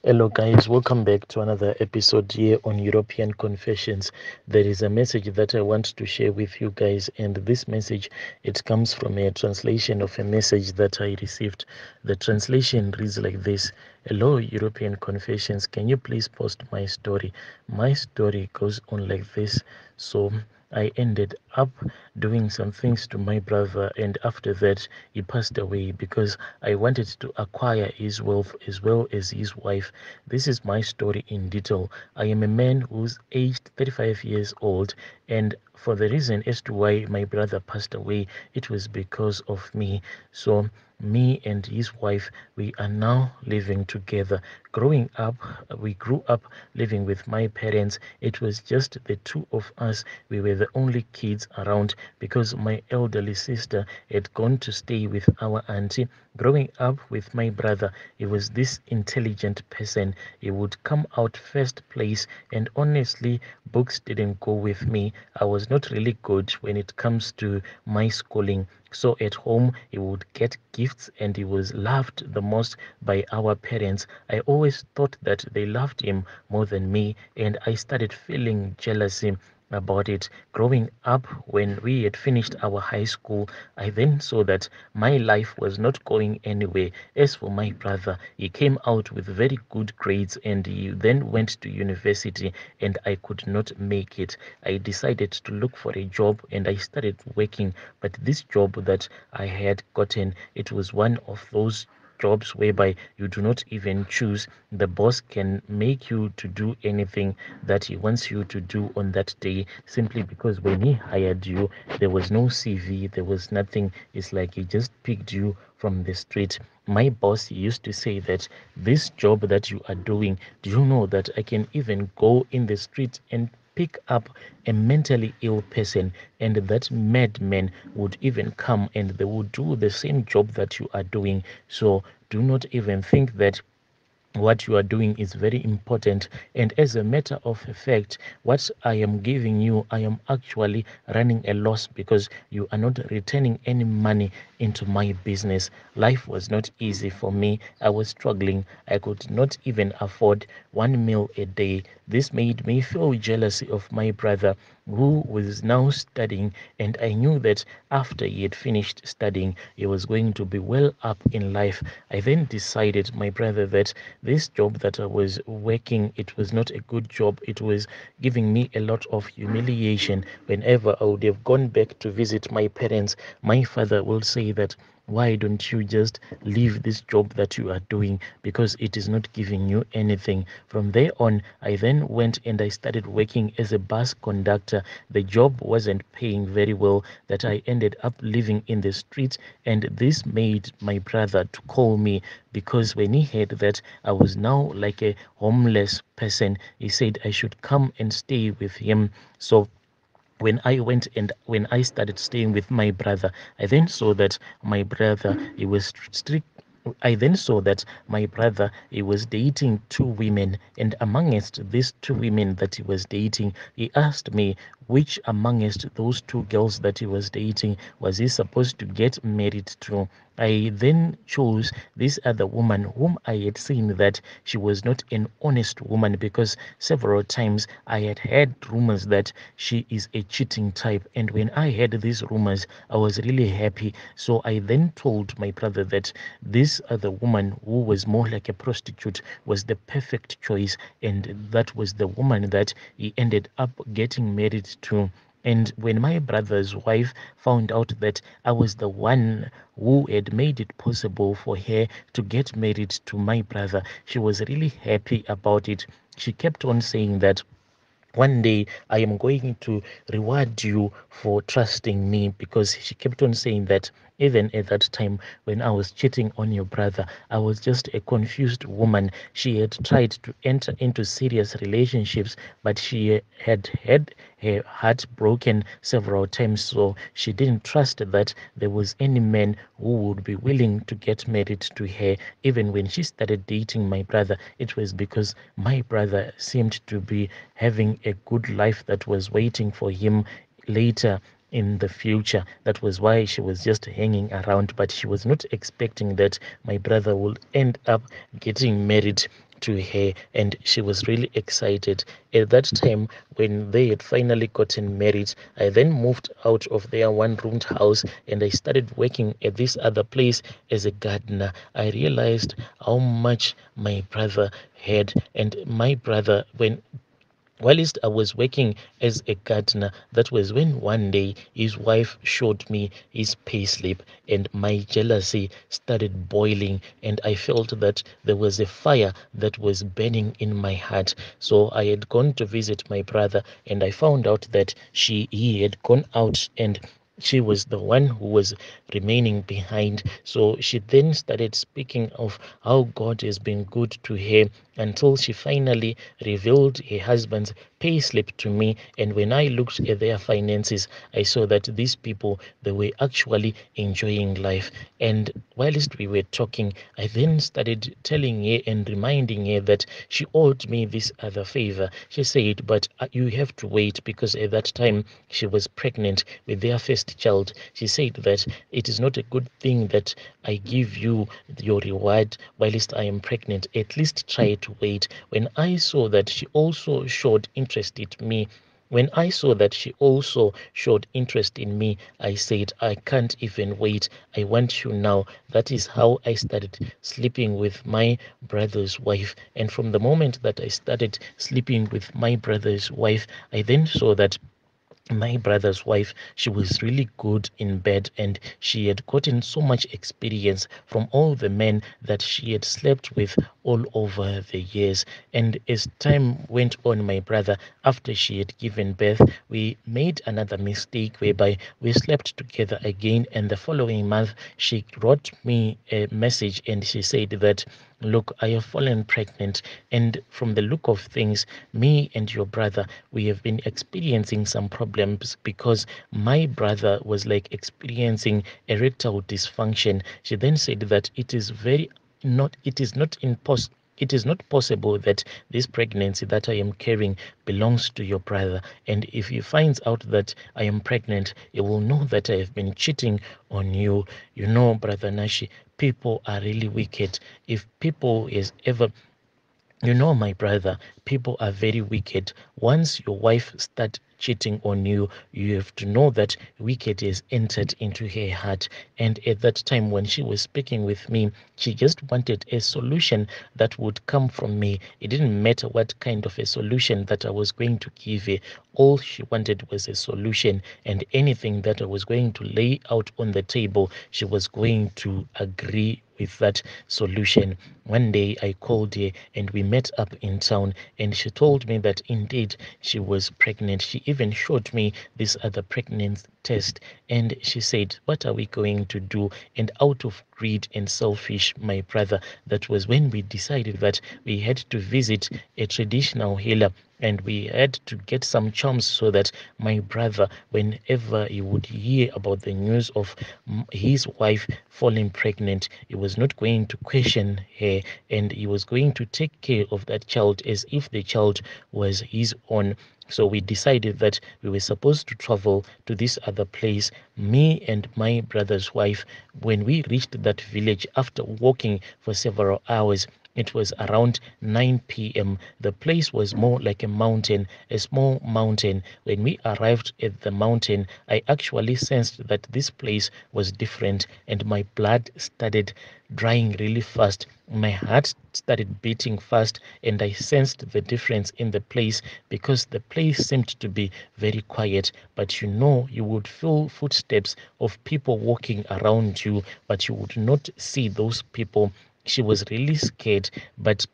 Hello, guys. Welcome back to another episode here on European Confessions. There is a message that I want to share with you guys, and this message it comes from a translation of a message that I received. The translation reads like this: "Hello, European Confessions. Can you please post my story?" My story goes on like this. So I ended up doing some things to my brother, and after that, he passed away because I wanted to acquire his wealth as well as his wife. This is my story in detail. I am a man who's aged 35 years old, and for the reason as to why my brother passed away, it was because of me. So me and his wife, we are now living together. Growing up, we grew up living with my parents. It was just the two of us. We were the only kids around because my elderly sister had gone to stay with our auntie. Growing up with my brother, he was this intelligent person. He would come out first place, and honestly, books didn't go with me. I was not really good when it comes to my schooling. So at home, he would get gifts and he was loved the most by our parents. I always thought that they loved him more than me, and I started feeling jealousy about it. Growing up, when we had finished our high school, I then saw that my life was not going anywhere. As for my brother, he came out with very good grades and he then went to university, and I could not make it. I decided to look for a job and I started working. But this job that I had gotten, it was one of those jobs whereby you do not even choose. The boss can make you to do anything that he wants you to do on that day, simply because when he hired you, there was no CV, there was nothing. It's like he just picked you from the street. My boss used to say that this job that you are doing, do you know that I can even go in the street and pick up a mentally ill person, and that madman would even come and they would do the same job that you are doing. So do not even think that what you are doing is very important. And as a matter of fact, what I am giving you, I am actually running a loss because you are not returning any money into my business. Life was not easy for me. I was struggling. I could not even afford one meal a day. This made me feel jealousy of my brother who was now studying, and I knew that after he had finished studying, he was going to be well up in life. I then decided, my brother, that this job that I was working, it was not a good job. It was giving me a lot of humiliation. Whenever I would have gone back to visit my parents, my father will say that, why don't you just leave this job that you are doing, because it is not giving you anything. From there on, I then went and I started working as a bus conductor. The job wasn't paying very well, that I ended up living in the streets, and this made my brother to call me, because when he heard that I was now like a homeless person, he said I should come and stay with him. So when I went and when I started staying with my brother, I then saw that my brother, he was strict. I then saw that my brother, he was dating two women, and amongst these two women that he was dating, he asked me which amongst those two girls that he was dating was he supposed to get married to. I then chose this other woman whom I had seen that she was not an honest woman, because several times I had heard rumors that she is a cheating type. And when I heard these rumors, I was really happy. So I then told my brother that this other woman, who was more like a prostitute, was the perfect choice. And that was the woman that he ended up getting married to. And when my brother's wife found out that I was the one who had made it possible for her to get married to my brother, she was really happy about it. She kept on saying that one day I am going to reward you for trusting me, because she kept on saying that even at that time when I was cheating on your brother, I was just a confused woman. She had tried to enter into serious relationships, but she had her heart broken several times. So she didn't trust that there was any man who would be willing to get married to her. Even when she started dating my brother, it was because my brother seemed to be having a good life that was waiting for him later in the future. That was why she was just hanging around, but she was not expecting that my brother would end up getting married to her, and she was really excited. At that time, when they had finally gotten married, I then moved out of their one-roomed house and I started working at this other place as a gardener. I realized how much my brother had, and my brother, when whilst I was working as a gardener, that was when one day his wife showed me his payslip, and my jealousy started boiling, and I felt that there was a fire that was burning in my heart. So I had gone to visit my brother, and I found out that he had gone out, and she was the one who was remaining behind. So she then started speaking of how God has been good to her, until she finally revealed her husband's payslip to me. And when I looked at their finances, I saw that these people, they were actually enjoying life. And whilst we were talking, I then started telling her and reminding her that she owed me this other favor. She said, but you have to wait, because at that time she was pregnant with their first child. She said that it is not a good thing that I give you your reward whilst I am pregnant. At least try to wait. When I saw that she also showed interest in me, when I saw that she also showed interest in me, I said, I can't even wait. I want you now. That is how I started sleeping with my brother's wife. And from the moment that I started sleeping with my brother's wife, I then saw that my brother's wife, she was really good in bed, and she had gotten so much experience from all the men that she had slept with all over the years. And as time went on, my brother, after she had given birth, we made another mistake whereby we slept together again, and the following month she wrote me a message and she said that, look, I have fallen pregnant, and from the look of things, me and your brother, we have been experiencing some problems, because my brother was like experiencing erectile dysfunction. She then said that it is not impossible. It is not possible that this pregnancy that I am carrying belongs to your brother. And if he finds out that I am pregnant, he will know that I have been cheating on you. You know, Brother Nashi, people are really wicked. If people is ever, you know, my brother, people are very wicked. Once your wife start cheating on you, you have to know that wicked has entered into her heart. And at that time when she was speaking with me, she just wanted a solution that would come from me. It didn't matter what kind of a solution that I was going to give her. All she wanted was a solution, and anything that I was going to lay out on the table, she was going to agree with that solution. One day I called her and we met up in town, and she told me that indeed she was pregnant. She even showed me this other pregnancy test, and she said, what are we going to do? And out of greed and selfish, my brother, that was when we decided that we had to visit a traditional healer, and we had to get some charms so that my brother, whenever he would hear about the news of his wife falling pregnant, he was not going to question her, and he was going to take care of that child as if the child was his own. So we decided that we were supposed to travel to this other place, me and my brother's wife. When we reached that village, after walking for several hours, it was around 9 p.m. The place was more like a mountain, a small mountain. When we arrived at the mountain, I actually sensed that this place was different, and my blood started drying really fast. My heart started beating fast, and I sensed the difference in the place, because the place seemed to be very quiet. But you know, you would feel footsteps of people walking around you, but you would not see those people. She was really scared, but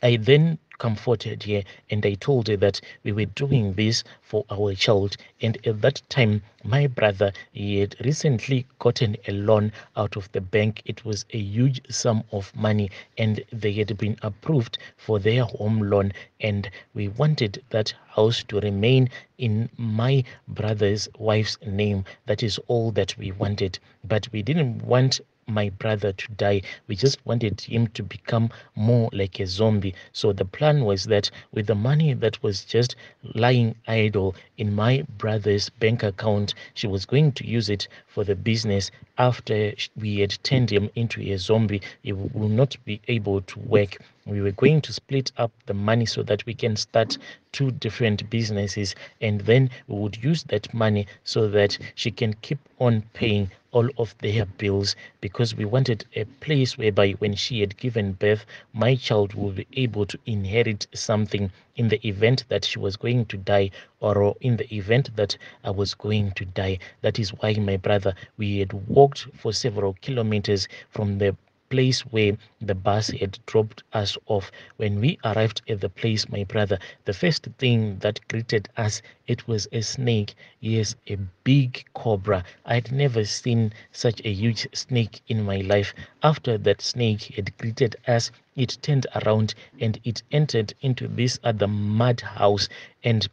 I then comforted her and I told her that we were doing this for our child. And at that time, my brother, he had recently gotten a loan out of the bank. It was a huge sum of money, and they had been approved for their home loan. And we wanted that house to remain in my brother's wife's name. That is all that we wanted. But we didn't want my brother to die. We just wanted him to become more like a zombie. So the plan was that with the money that was just lying idle in my brother's bank account, she was going to use it for the business. After we had turned him into a zombie, he will not be able to work. We were going to split up the money so that we can start two different businesses, and then we would use that money so that she can keep on paying all of their bills, because we wanted a place whereby when she had given birth, my child will be able to inherit something in the event that she was going to die, or in the event that I was going to die. That is why, my brother, we had walked for several kilometers from the place where the bus had dropped us off. When we arrived at the place, my brother, the first thing that greeted us, it was a snake. Yes, a big cobra. I'd never seen such a huge snake in my life. After that snake had greeted us, it turned around and it entered into this other mud house. And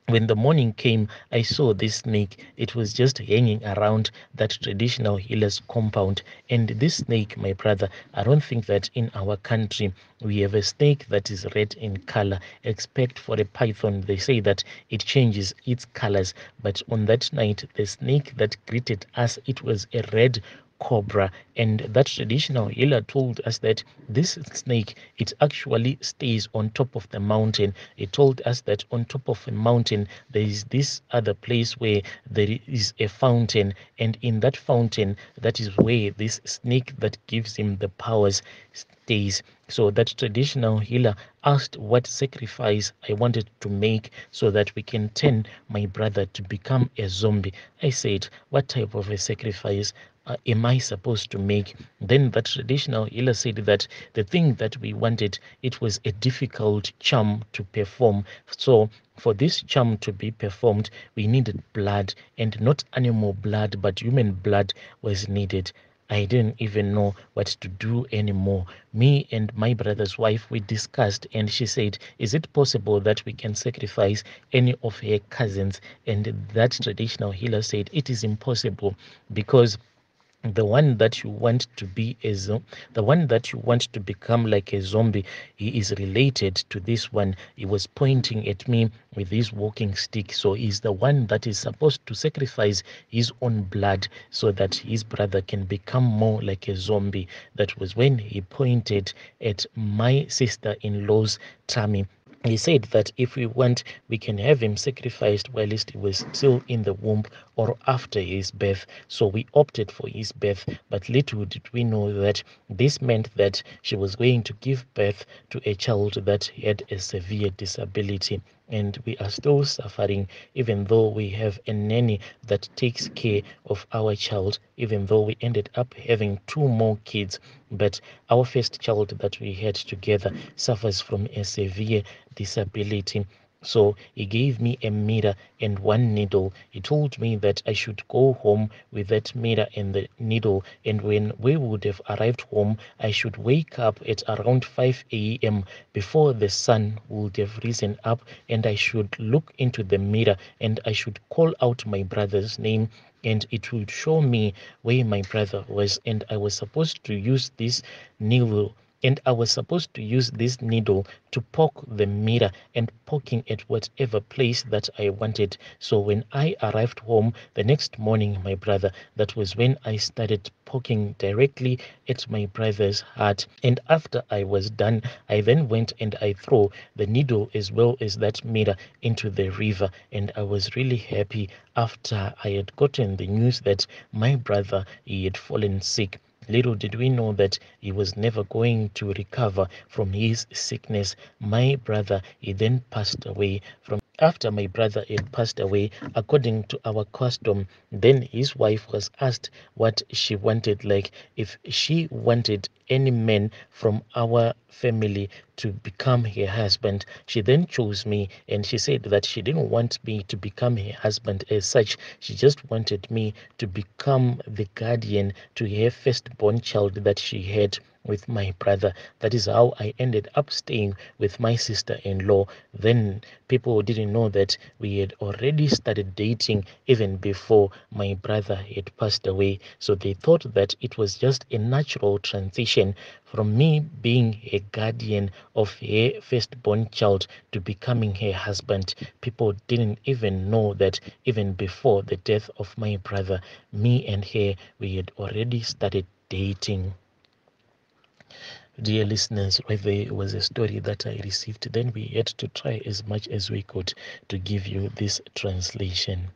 when the morning came, I saw this snake. It was just hanging around that traditional healer's compound. And this snake, my brother, I don't think that in our country we have a snake that is red in color, except for a python. They say that it changes its colors. But on that night, the snake that greeted us, it was a red cobra. And that traditional healer told us that this snake, it actually stays on top of the mountain. It told us that on top of a mountain there is this other place where there is a fountain, and in that fountain, that is where this snake that gives him the powers stays. So that traditional healer asked what sacrifice I wanted to make so that we can turn my brother to become a zombie. I said, what type of a sacrifice am I supposed to make? Then that traditional healer said that the thing that we wanted, it was a difficult charm to perform. So for this charm to be performed, we needed blood, and not animal blood, but human blood was needed. I didn't even know what to do anymore. Me and my brother's wife, we discussed, and she said, is it possible that we can sacrifice any of her cousins? And that traditional healer said, it is impossible, because the one that you want to be the one that you want to become like a zombie, he is related to this one. He was pointing at me with his walking stick, so he's the one that is supposed to sacrifice his own blood so that his brother can become more like a zombie. That was when he pointed at my sister-in-law's tummy. He said that if we want, we can have him sacrificed while he was still in the womb or after his birth. So we opted for his birth, but little did we know that this meant that she was going to give birth to a child that had a severe disability. And we are still suffering, even though we have a nanny that takes care of our child, even though we ended up having two more kids. But our first child that we had together suffers from a severe disability. So he gave me a mirror and one needle. He told me that I should go home with that mirror and the needle. And when we would have arrived home, I should wake up at around 5 a.m. before the sun would have risen up. And I should look into the mirror and I should call out my brother's name, and it would show me where my brother was. And I was supposed to use this needle to poke the mirror and poking at whatever place that I wanted. So when I arrived home the next morning, my brother, that was when I started poking directly at my brother's heart. And after I was done, I then went and I threw the needle as well as that mirror into the river. And I was really happy after I had gotten the news that my brother, he had fallen sick. Little did we know that he was never going to recover from his sickness. My brother, he then passed away. From after my brother had passed away, according to our custom, then his wife was asked what she wanted, like if she wanted any man from our family to become her husband. She then chose me, and she said that she didn't want me to become her husband as such. She just wanted me to become the guardian to her firstborn child that she had. with my brother. That is how I ended up staying with my sister-in-law. Then people didn't know that we had already started dating even before my brother had passed away. So they thought that it was just a natural transition from me being a guardian of her firstborn child to becoming her husband. People didn't even know that even before the death of my brother, me and her, we had already started dating. Dear listeners, right, there was a story that I received. Then we had to try as much as we could to give you this translation.